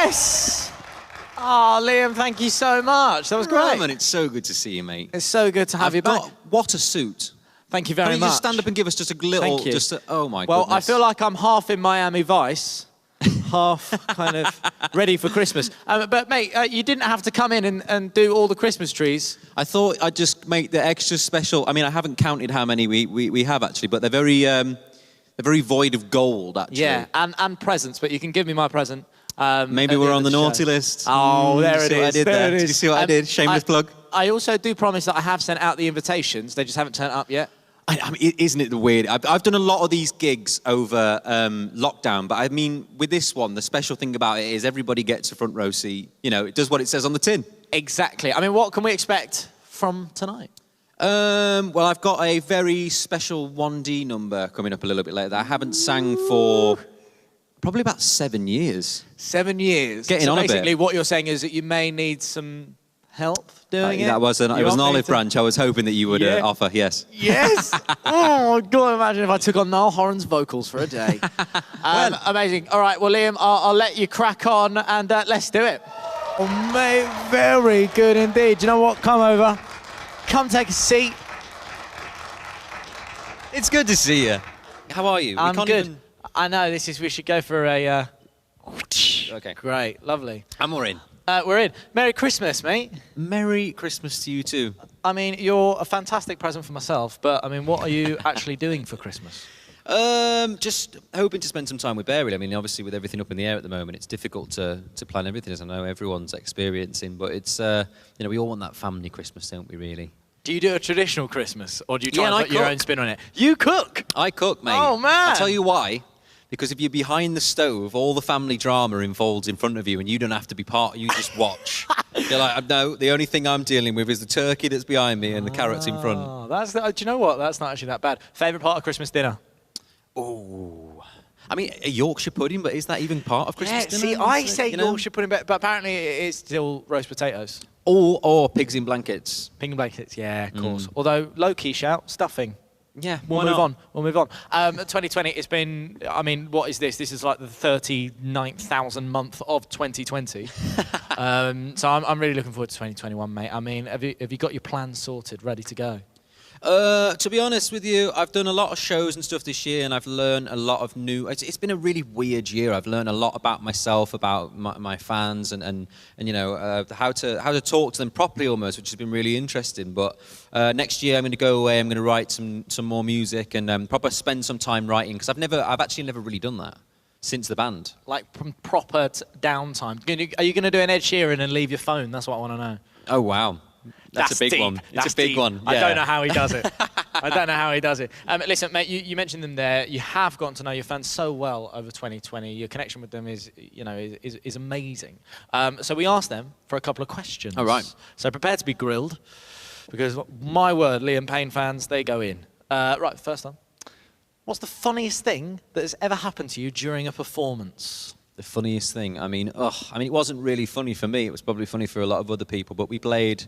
Yes! Oh, Liam, thank you so much. That was great. Roman, it's so good to see you, mate. It's so good to have you back. What a suit. Thank you very much. Can you just stand up and give us just a little... Thank you. Oh, my Well, goodness. I feel like I'm half in Miami Vice, half kind of ready for Christmas. But, mate, you didn't have to come in and do all the Christmas trees. I thought I'd just make the extra special... I mean, I haven't counted how many we have, actually, but they're very void of gold, actually. Yeah, and presents, but you can give me my present. Maybe we're on the naughty list. Oh, there it is. I did there. Did you see what I did? Shameless plug. I also do promise that I have sent out the invitations. They just haven't turned up yet. I mean, isn't it the weird? I've done a lot of these gigs over lockdown, but I mean, with this one, the special thing about it is everybody gets a front row seat. You know, it does what it says on the tin. Exactly. I mean, what can we expect from tonight? Well, I've got a very special 1D number coming up a little bit later that I haven't sang for probably about 7 years. 7 years. Getting on a bit. Basically, what you're saying is that you may need some help doing it. That was it was an olive branch I was hoping that you would offer, yes. Yes! Oh, God, imagine if I took on Niall Horan's vocals for a day. Amazing. All right, well, Liam, I'll let you crack on and let's do it. Oh, mate, very good indeed. Do you know what? Come over. Come take a seat. It's good to see you. How are you? I'm good. I know, we should go for a... Okay. Great, lovely. And we're in. We're in. Merry Christmas, mate. Merry Christmas to you too. I mean, you're a fantastic present for myself, but I mean, what are you actually doing for Christmas? Just hoping to spend some time with Bear, really. I mean, obviously with everything up in the air at the moment, it's difficult to plan everything, as I know everyone's experiencing, but it's, you know, we all want that family Christmas, don't we, really? Do you do a traditional Christmas, or do you try and put your own spin on it? You cook? I cook, mate. Oh, man. I'll tell you why. Because if you're behind the stove, all the family drama unfolds in front of you and you don't have to be part, you just watch. You're like, no, the only thing I'm dealing with is the turkey that's behind me and the carrots in front. Do you know what? That's not actually that bad. Favourite part of Christmas dinner? Oh, I mean, a Yorkshire pudding, but is that even part of Christmas dinner? See, I say Yorkshire pudding, but apparently it is still roast potatoes. Or pigs in blankets. Pig in blankets, yeah, of course. Although, low-key shout, stuffing. Yeah, We'll move on. 2020, it's been, I mean, what is this? This is like the 39,000th month of 2020. So I'm really looking forward to 2021, mate. I mean, have you got your plans sorted, ready to go? To be honest with you, I've done a lot of shows and stuff this year, and I've learned a lot of new... It's been a really weird year. I've learned a lot about myself, about my fans, and you know, how to talk to them properly almost, which has been really interesting. But next year I'm going to go away. I'm going to write some more music and probably spend some time writing, because I've actually never really done that since the band. Like proper downtime. Are you going to do an Ed Sheeran and leave your phone? That's what I want to know. Oh wow. That's a big deep. one. That's a big deep. one. Yeah. I don't know how he does it. I don't know how he does it. Listen, mate, you mentioned them there. You have gotten to know your fans so well over 2020. Your connection with them is amazing. So we asked them for a couple of questions. All right. So prepare to be grilled, because my word, Liam Payne fans, they go in. Right, first one. What's the funniest thing that has ever happened to you during a performance? The funniest thing. I mean, it wasn't really funny for me. It was probably funny for a lot of other people. But we played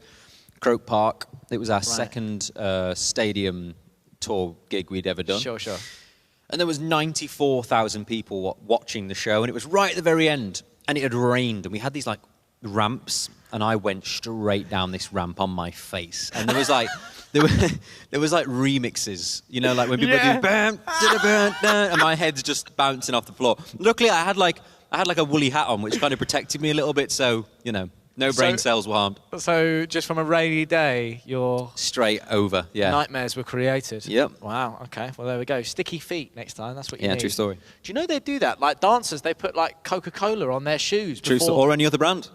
Croke Park. It was our second stadium tour gig we'd ever done. Sure. And there was 94,000 people watching the show, and it was right at the very end. And it had rained, and we had these like ramps, and I went straight down this ramp on my face. And there was like, there was like remixes, you know, like when people do bam, and my head's just bouncing off the floor. Luckily, I had like a woolly hat on, which kind of protected me a little bit, so you know. No brain cells were harmed. So just from a rainy day, your... Straight over, yeah. Nightmares were created. Yep. Wow, okay. Well, there we go. Sticky feet next time. That's what you need. Yeah, true story. Do you know they do that? Like dancers, they put like Coca-Cola on their shoes before... True story. Or any other brand.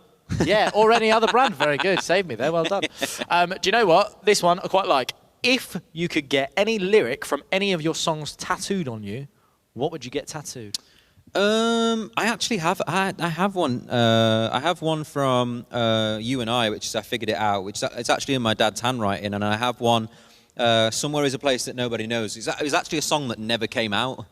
Yeah, or any other brand. Very good. Saved me there. Well done. Do you know what? This one I quite like. If you could get any lyric from any of your songs tattooed on you, what would you get tattooed? I actually have. I have one. I have one from You and I, which is I figured it out. Which it's actually in my dad's handwriting, and I have one. Somewhere is a place that nobody knows. It was actually a song that never came out.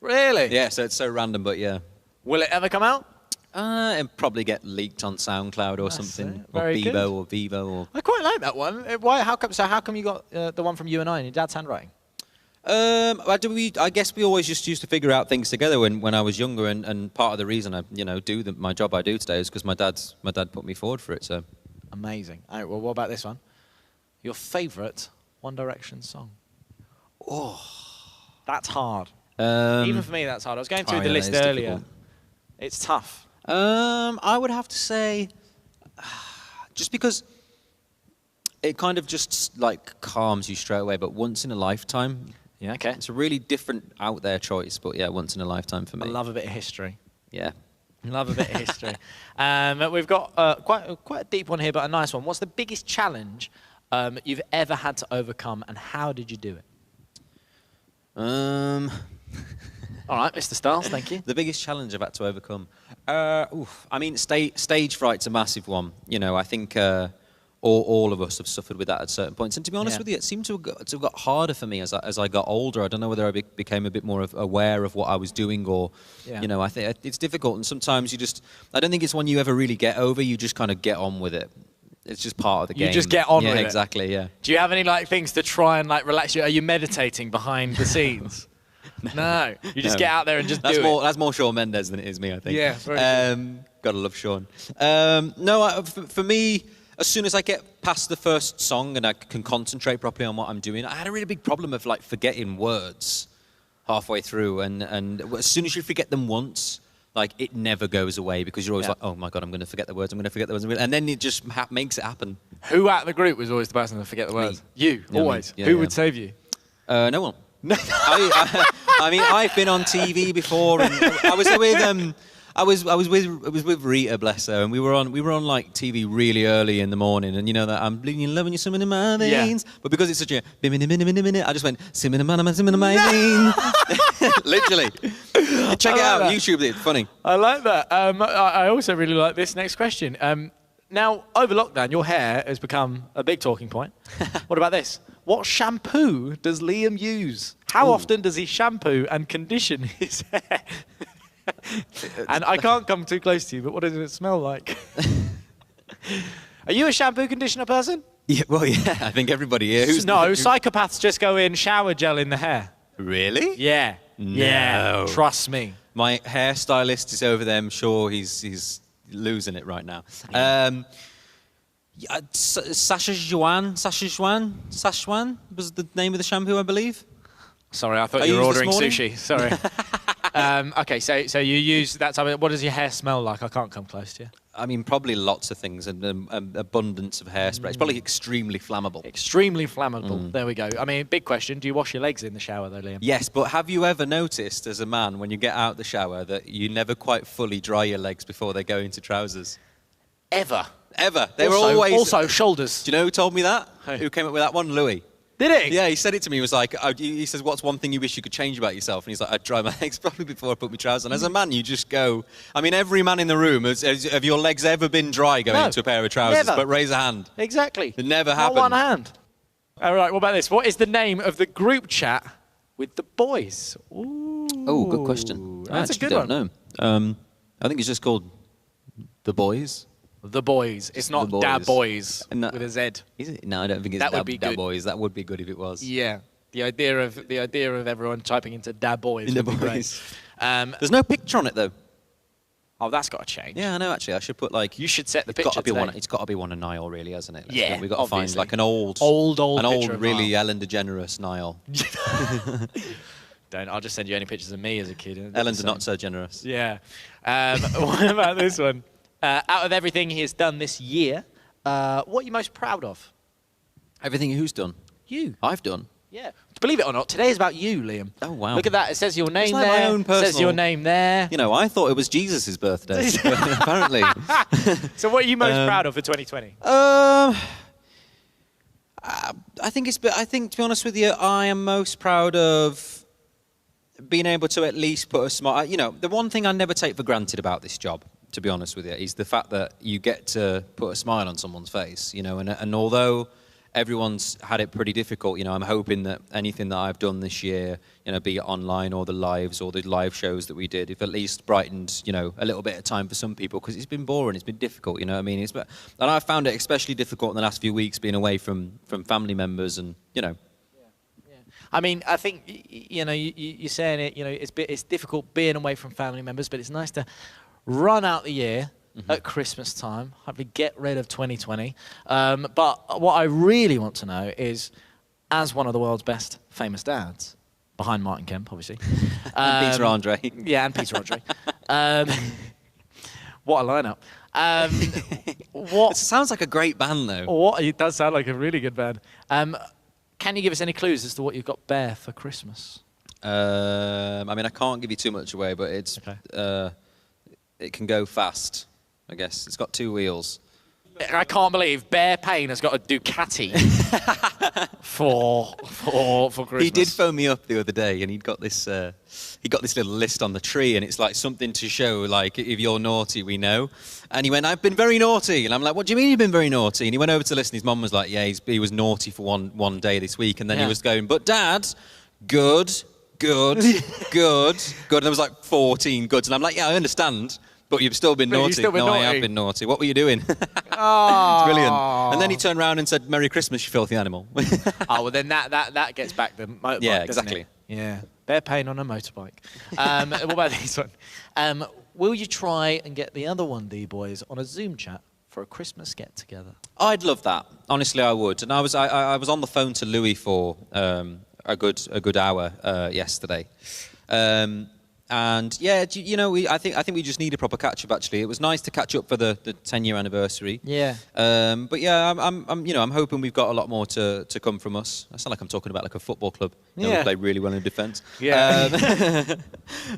Really? Yeah. So it's so random, but yeah. Will it ever come out? It'll probably get leaked on SoundCloud or something, or Very Bebo good. or Vivo. Or... I quite like that one. Why? How come? So how come you got the one from You and I in your dad's handwriting? I guess we always just used to figure out things together when I was younger, and part of the reason I do my job I do today is because my dad put me forward for it. So amazing. All right, well, what about this one? Your favourite One Direction song? Oh, that's hard. Even for me, that's hard. I was going through the list earlier. Difficult. It's tough. I would have to say, just because it kind of just like calms you straight away, but Once in a Lifetime. Yeah, okay. It's a really different out there choice, but yeah, Once in a Lifetime for me. I love a bit of history. Yeah. Love a bit of history. We've got quite a deep one here, but a nice one. What's the biggest challenge you've ever had to overcome, and how did you do it? All right, Mr. Stiles, thank you. The biggest challenge I've had to overcome. I mean, stage fright's a massive one. I think all of us have suffered with that at certain points. And to be honest with you, it seemed to have got harder for me as I got older. I don't know whether I became a bit more aware of what I was doing, or, I think it's difficult. And sometimes I don't think it's one you ever really get over. You just kind of get on with it. It's just part of the game. You just get on with it. Yeah, exactly, yeah. Do you have any things to try and relax you? Are you meditating behind the scenes? No. You just get out there and just do it. That's more Shawn Mendes than it is me, I think. Yeah, very good. Gotta love Shawn. For me, as soon as I get past the first song and I can concentrate properly on what I'm doing, I had a really big problem of forgetting words halfway through, and as soon as you forget them once, it never goes away, because you're always oh my God, I'm going to forget the words, and then it just makes it happen. Who out of the group was always the person to forget the words? Me. You, always. Yeah, Who would save you? No one. I mean, I've been on TV before, and I was with Rita, bless her, and we were on TV really early in the morning, and that I'm bleeding in love and you're swimming in my veins. But because it's such a I just went swimming in my veins. Literally. Check it out on YouTube. It's funny. I like that. I also really like this next question. Now, over lockdown, your hair has become a big talking point. What about this? What shampoo does Liam use? How often does he shampoo and condition his hair? And I can't come too close to you, but what does it smell like? Are you a shampoo conditioner person? Yeah, well, yeah, I think everybody is. No, psychopaths just go in shower gel in the hair. Really? Yeah. No. Yeah, trust me. My hairstylist is over there. I'm sure he's losing it right now. Szechuan was the name of the shampoo, I believe. Sorry, I thought you were ordering sushi. Sorry. Okay, so you use that type of... What does your hair smell like? I can't come close to you. I mean, probably lots of things, and abundance of hairspray. It's probably extremely flammable. Extremely flammable. There we go. I mean, big question. Do you wash your legs in the shower, though, Liam? Yes, but have you ever noticed, as a man, when you get out the shower, that you never quite fully dry your legs before they go into trousers? Ever. They were always... Also, shoulders. Do you know who told me that? Who came up with that one? Louis. Did he? Yeah, he said it to me. He was like, he says, what's one thing you wish you could change about yourself? And he's like, I'd dry my legs probably before I put my trousers on. As a man, you just go... I mean, every man in the room, have your legs ever been dry going into a pair of trousers? Never. But raise a hand. Exactly. It never happened. Not one hand. All right, what about this? What is the name of the group chat with the boys? Ooh. Oh, good question. That's a good one. I don't know. I think it's just called The Boys. The Boys. It's not Da Boys with a Z. Is it? No, I don't think it's Da Boys. That would be good if it was. Yeah. The idea of everyone typing into Da Boys would be great. There's no picture on it, though. Oh, that's got to change. Yeah, I know, actually. I should put, You should set the picture today. It's got to be one of Niall, really, hasn't it? Yeah, we've got to find, an old really Niall. Ellen DeGeneres Niall. I'll just send you any pictures of me as a kid. Ellen's not so generous. Yeah. What about this one? Out of everything he has done this year, what are you most proud of? Everything who's done? You. I've done? Yeah. Believe it or not, today is about you, Liam. Oh, wow. Look at that. It says your name there. My own personal... It says your name there. I thought it was Jesus' birthday, apparently. So what are you most proud of for 2020? I think, to be honest with you, I am most proud of being able to at least put a smile... the one thing I never take for granted about this job, to be honest with you, is the fact that you get to put a smile on someone's face, and although everyone's had it pretty difficult, I'm hoping that anything that I've done this year, be it online or the live shows that we did, if at least brightened, a little bit of time for some people, because it's been boring, it's been difficult, you know what I mean? And I found it especially difficult in the last few weeks being away from family members and, I mean, I think, you're saying it, it's difficult being away from family members, but it's nice to run out the year at Christmas time, hopefully get rid of 2020. But what I really want to know is, as one of the world's best famous dads, behind Martin Kemp, obviously. And Peter Andre. Yeah, and Peter Andre. What a lineup. It sounds like a great band, though. It does sound like a really good band. Can you give us any clues as to what you've got Bear for Christmas? I mean, I can't give you too much away, but it's it can go fast, I guess. It's got 2 wheels. I can't believe Bear Payne has got a Ducati for Christmas. He did phone me up the other day, and he got this little list on the tree, and it's like something to show, like, if you're naughty, we know. And he went, I've been very naughty. And I'm like, what do you mean you've been very naughty? And he went over to listen. His mum was like, yeah, he was naughty for one day this week. And then he was going, but Dad, good. And there was like 14 goods. And I'm like, yeah, I understand. But you've still been naughty. No, I have been naughty. What were you doing? It's brilliant. And then he turned around and said, Merry Christmas, you filthy animal. Well, then that gets back the motorbike, yeah, doesn't exactly. it? Yeah, Bear Payne on a motorbike. What about this one? Will you try and get the other 1D boys on a Zoom chat for a Christmas get-together? I'd love that. Honestly, I would. And I was on the phone to Louis for a good hour yesterday. And yeah, I think we just need a proper catch up. Actually, it was nice to catch up for the 10-year anniversary. Yeah. But yeah, I'm hoping we've got a lot more to come from us. I sound like I'm talking about like a football club. We play really well in defence. Yeah.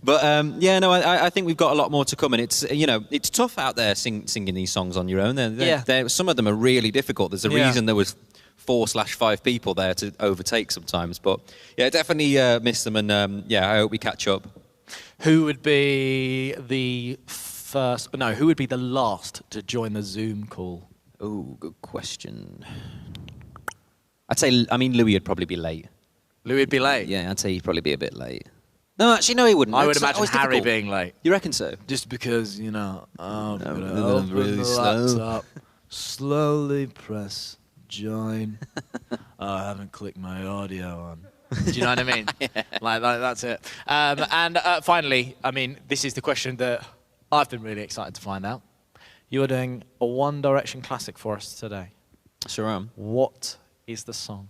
But I think we've got a lot more to come, and it's tough out there singing these songs on your own. Some of them are really difficult. There's a reason there was 4/5 people there to overtake sometimes. But yeah, definitely miss them, and I hope we catch up. Who would be the first? No, who would be the last to join the Zoom call? Oh, good question. Louis would probably be late. Louis would be late? Yeah, I'd say he'd probably be a bit late. No, actually, no, he wouldn't. I would imagine Harry being late. You reckon so? Just because, open really the laptop, slowly press join. I haven't clicked my audio on. Do you know what I mean? Like that's it. And finally, this is the question that I've been really excited to find out. You are doing a One Direction classic for us today. Sure am. What is the song?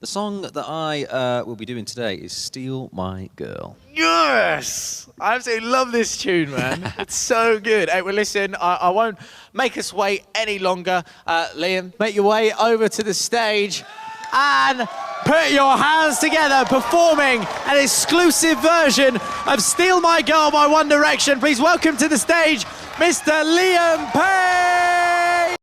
The song that I will be doing today is Steal My Girl. Yes! I absolutely love this tune, man. It's so good. Hey, well, listen, I won't make us wait any longer. Liam, make your way over to the stage and put your hands together, performing an exclusive version of Steal My Girl by One Direction. Please welcome to the stage, Mr. Liam Payne.